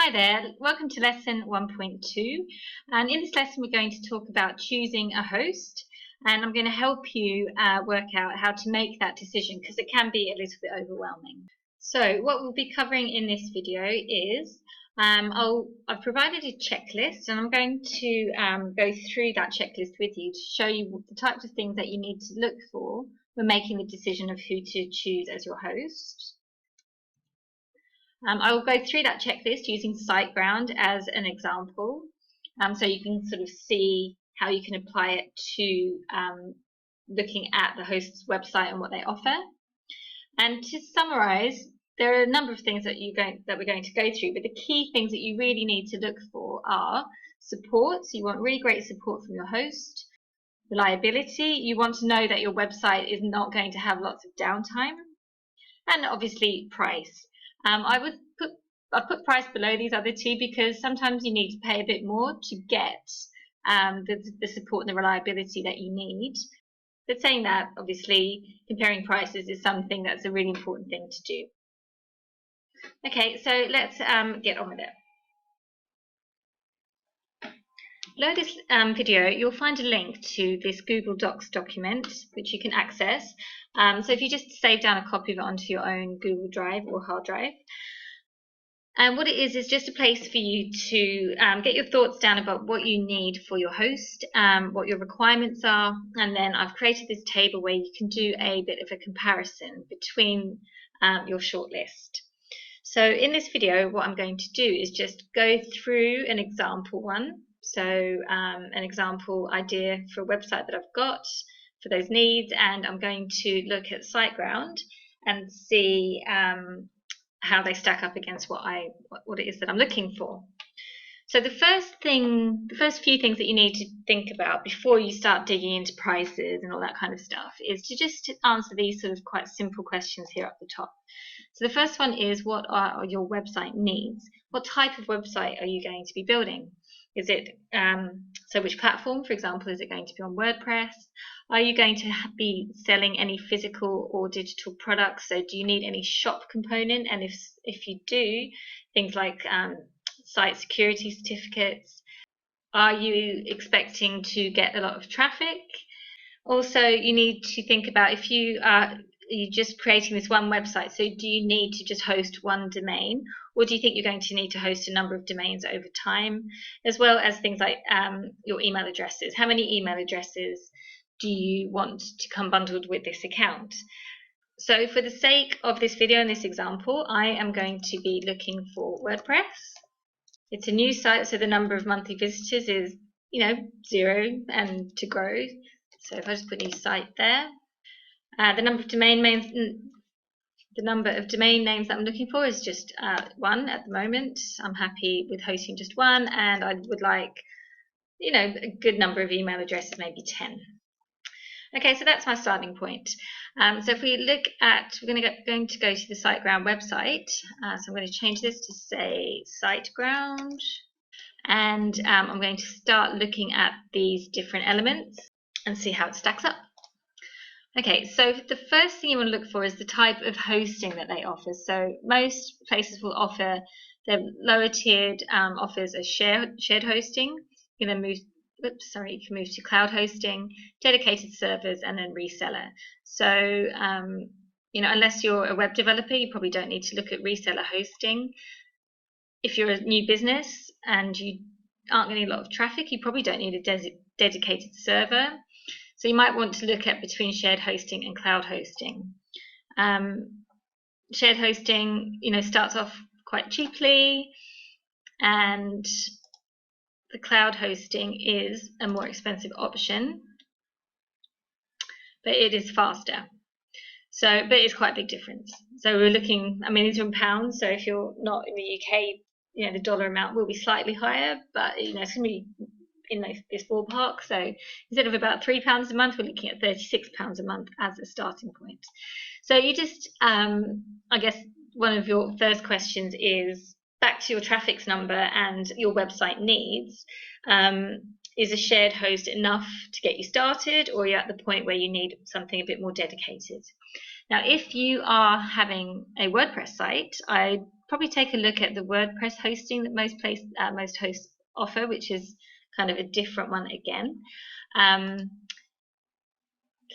Hi there, welcome to lesson 1.2, and in this lesson we're going to talk about choosing a host, and I'm going to help you work out how to make that decision because it can be a little bit overwhelming. So what we'll be covering in this video is I've provided a checklist, and I'm going to go through that checklist with you to show you the types of things that you need to look for when making the decision of who to choose as your host. I will go through that checklist using Siteground as an example, so you can sort of see how you can apply it to looking at the host's website and what they offer. And to summarize, there are a number of things that we're going to go through, but the key things that you really need to look for are support. So you want really great support from your host. Reliability, you want to know that your website is not going to have lots of downtime. And obviously price. I've put price below these other two because sometimes you need to pay a bit more to get the support and the reliability that you need. But saying that, obviously, comparing prices is something that's a really important thing to do. Okay, so let's get on with it. Below this video, you'll find a link to this Google Docs document, which you can access. So if you just save down a copy of it onto your own Google Drive or hard drive. And what it is just a place for you to get your thoughts down about what you need for your host, what your requirements are, and then I've created this table where you can do a bit of a comparison between your shortlist. So in this video, what I'm going to do is just go through an example one. So an example idea for a website that I've got for those needs, and I'm going to look at Siteground and see how they stack up against what it is that I'm looking for. So the first few things that you need to think about before you start digging into prices and all that kind of stuff is to just answer these sort of quite simple questions here up the top. So the first one is, what are your website needs? What type of website are you going to be building? Is it, so which platform, for example, is it going to be on WordPress? Are you going to be selling any physical or digital products? So do you need any shop component? And if you do, things like site security certificates. Are you expecting to get a lot of traffic? Also, you need to think about if you're just creating this one website, so do you need to just host one domain, or do you think you're going to need to host a number of domains over time, as well as things like your email addresses. How many email addresses do you want to come bundled with this account? So for the sake of this video and this example, I am going to be looking for WordPress. It's a new site, so the number of monthly visitors is, 0 and to grow. So if I just put new site there, the number of domain names that I'm looking for is just 1 at the moment. I'm happy with hosting just 1, and I would like, a good number of email addresses, maybe 10. Okay, so that's my starting point. So if we look at, we're going to go to the Siteground website. So I'm going to change this to say Siteground, and I'm going to start looking at these different elements and see how it stacks up. Okay, so the first thing you want to look for is the type of hosting that they offer. So most places will offer their lower tiered offers a shared hosting. You can move. You can move to cloud hosting, dedicated servers, and then reseller. So unless you're a web developer, you probably don't need to look at reseller hosting. If you're a new business and you aren't getting a lot of traffic, you probably don't need a dedicated server. So you might want to look at between shared hosting and cloud hosting. Shared hosting, starts off quite cheaply, and the cloud hosting is a more expensive option, but it is faster. So, but it's quite a big difference. So we're looking, these are in pounds, so if you're not in the UK, the dollar amount will be slightly higher, but it's going to be in this ballpark. So instead of about £3 a month, we're looking at £36 a month as a starting point. So you just, I guess one of your first questions is back to your traffic number and your website needs. Is a shared host enough to get you started, or you're at the point where you need something a bit more dedicated? Now, if you are having a WordPress site, I probably take a look at the WordPress hosting that most hosts offer, which is kind of a different one again.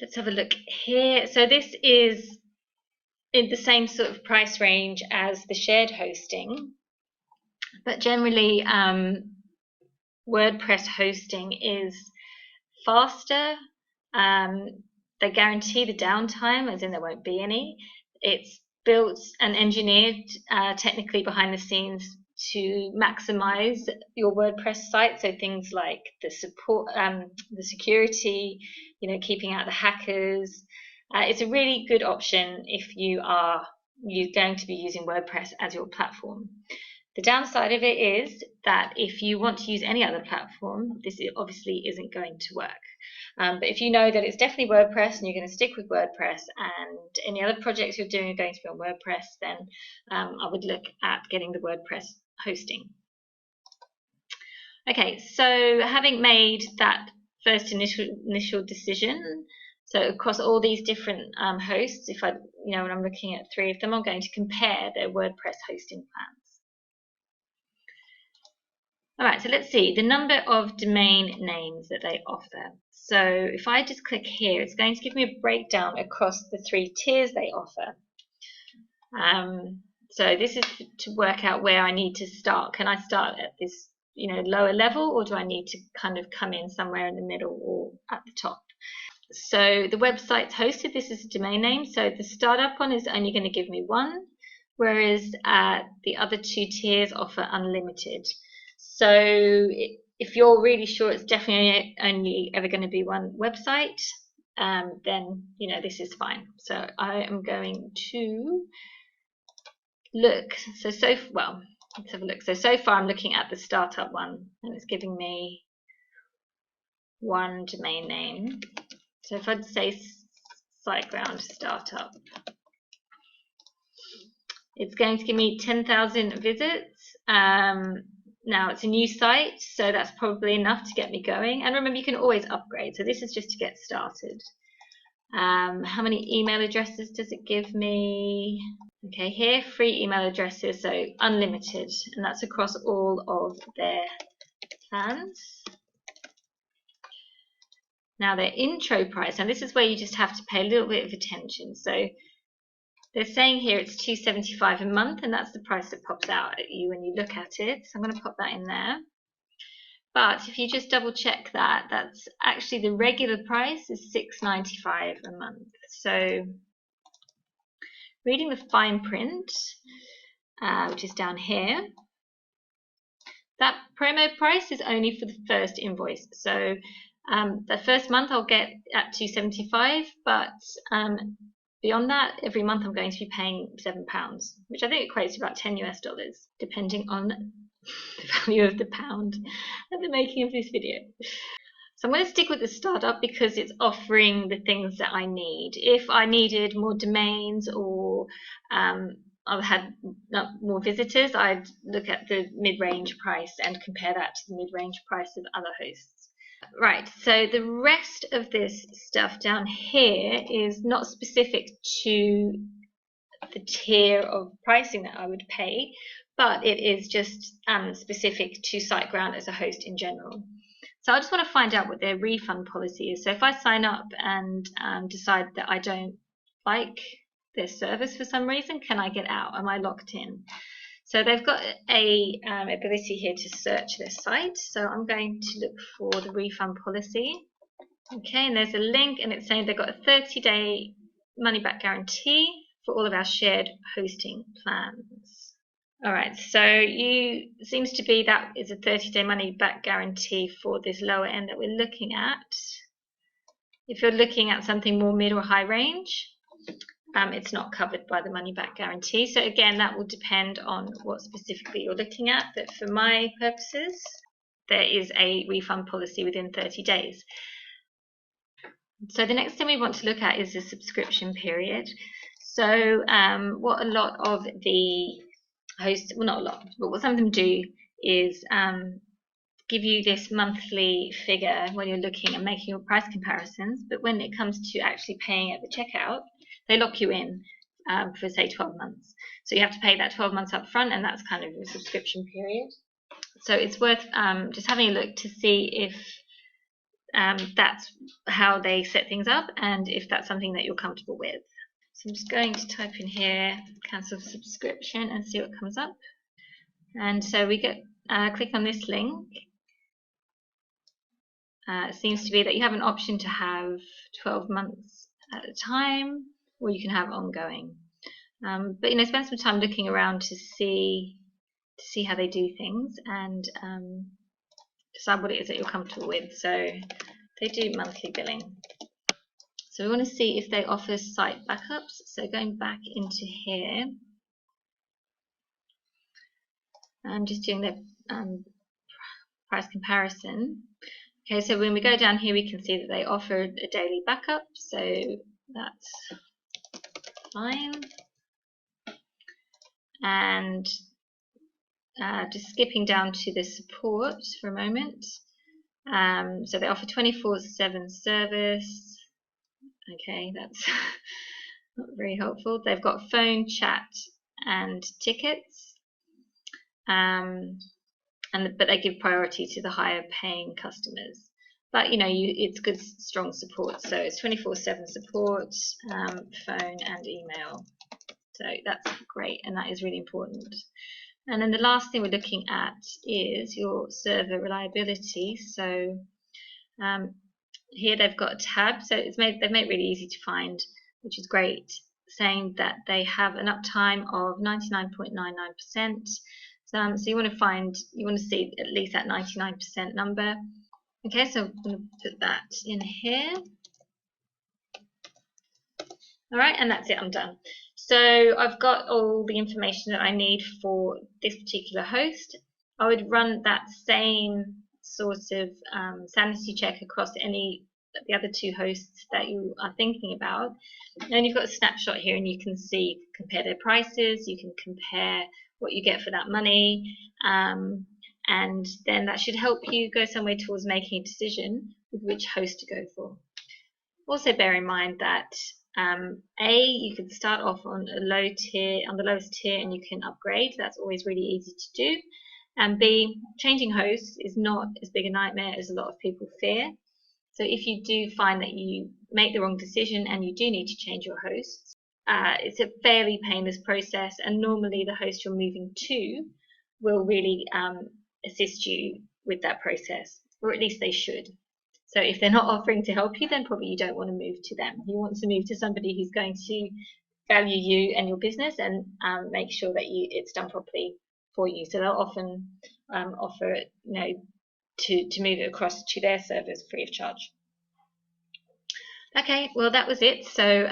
Let's have a look here. So this is in the same sort of price range as the shared hosting, but generally WordPress hosting is faster. They guarantee the downtime, as in there won't be any. It's built and engineered technically behind the scenes to maximize your WordPress site. So things like the support, the security, keeping out the hackers. It's a really good option if you're going to be using WordPress as your platform. The downside of it is that if you want to use any other platform, this obviously isn't going to work. But if you know that it's definitely WordPress and you're going to stick with WordPress, and any other projects you're doing are going to be on WordPress, then I would look at getting the WordPress hosting. Okay, so having made that first initial decision, so across all these different hosts, if when I'm looking at 3 of them, I'm going to compare their WordPress hosting plans. All right, so let's see the number of domain names that they offer. So if I just click here, it's going to give me a breakdown across the 3 tiers they offer. So this is to work out where I need to start. Can I start at this lower level, or do I need to kind of come in somewhere in the middle or at the top? So the website's hosted, this is a domain name, so the startup one is only going to give me 1, whereas the other 2 tiers offer unlimited. So if you're really sure it's definitely only ever going to be 1 website, then this is fine. So I am going to look. Let's have a look. So far I'm looking at the startup one, and it's giving me 1 domain name. So if I'd say Siteground startup, it's going to give me 10,000 visits. Now it's a new site, so that's probably enough to get me going. And remember, you can always upgrade. So this is just to get started. How many email addresses does it give me? Okay, here, free email addresses, so unlimited, and that's across all of their plans. Now their intro price, and this is where you just have to pay a little bit of attention. So they're saying here it's $275 a month, and that's the price that pops out at you when you look at it. So I'm going to pop that in there. But if you just double check that, that's actually the regular price is $695 a month. So reading the fine print, which is down here, that promo price is only for the first invoice. So the first month I'll get at $275, but beyond that, every month I'm going to be paying £7, which I think equates to about $10 US, depending on the value of the pound at the making of this video. So I'm going to stick with the startup because it's offering the things that I need. If I needed more domains, or I had more visitors, I'd look at the mid-range price and compare that to the mid-range price of other hosts. Right, so the rest of this stuff down here is not specific to the tier of pricing that I would pay, but it is just specific to Siteground as a host in general. So I just want to find out what their refund policy is. So if I sign up and decide that I don't like their service for some reason, can I get out? Am I locked in? So they've got a ability here to search their site. So I'm going to look for the refund policy. Okay, and there's a link, and it's saying they've got a 30-day money-back guarantee for all of our shared hosting plans. All right, so seems to be that is a 30-day money-back guarantee for this lower end that we're looking at. If you're looking at something more mid or high range, it's not covered by the money-back guarantee. So again, that will depend on what specifically you're looking at. But for my purposes, there is a refund policy within 30 days. So the next thing we want to look at is the subscription period. So what a lot of the hosts, well, not a lot, but what some of them do is give you this monthly figure when you're looking and making your price comparisons. But when it comes to actually paying at the checkout, they lock you in for say 12 months. So you have to pay that 12 months up front, and that's kind of your subscription period. So it's worth just having a look to see if that's how they set things up and if that's something that you're comfortable with. So I'm just going to type in here cancel subscription and see what comes up. And so we get click on this link. It seems to be that you have an option to have 12 months at a time, or you can have ongoing. But spend some time looking around to see how they do things and decide what it is that you're comfortable with. So they do monthly billing. So we want to see if they offer site backups. So going back into here, I'm just doing the price comparison. Okay, so when we go down here, we can see that they offer a daily backup, so that's fine. And just skipping down to the support for a moment. So they offer 24/7 service. Okay, that's not very helpful. They've got phone, chat, and tickets. But they give priority to the higher paying customers. But it's good, strong support. So it's 24/7 support, phone and email. So that's great, and that is really important. And then the last thing we're looking at is your server reliability. So here they've got a tab, so they've made it really easy to find, which is great, saying that they have an uptime of 99.99%. So you want to see at least that 99% number. Okay, so I'm going to put that in here. All right, and that's it, I'm done. So I've got all the information that I need for this particular host. I would run that same sort of sanity check across any of the other two hosts that you are thinking about. And you've got a snapshot here, and you can see, compare their prices, you can compare what you get for that money, and then that should help you go somewhere towards making a decision with which host to go for. Also bear in mind that you can start off on a low tier, on the lowest tier, and you can upgrade. That's always really easy to do. And B, changing hosts is not as big a nightmare as a lot of people fear. So if you do find that you make the wrong decision and you do need to change your hosts, it's a fairly painless process, and normally the host you're moving to will really assist you with that process, or at least they should. So if they're not offering to help you, then probably you don't want to move to them. You want to move to somebody who's going to value you and your business and make sure that it's done properly for you. So they'll often offer to move it across to their servers free of charge. Okay, well that was it. So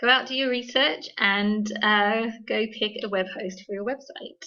go out, do your research, and go pick a web host for your website.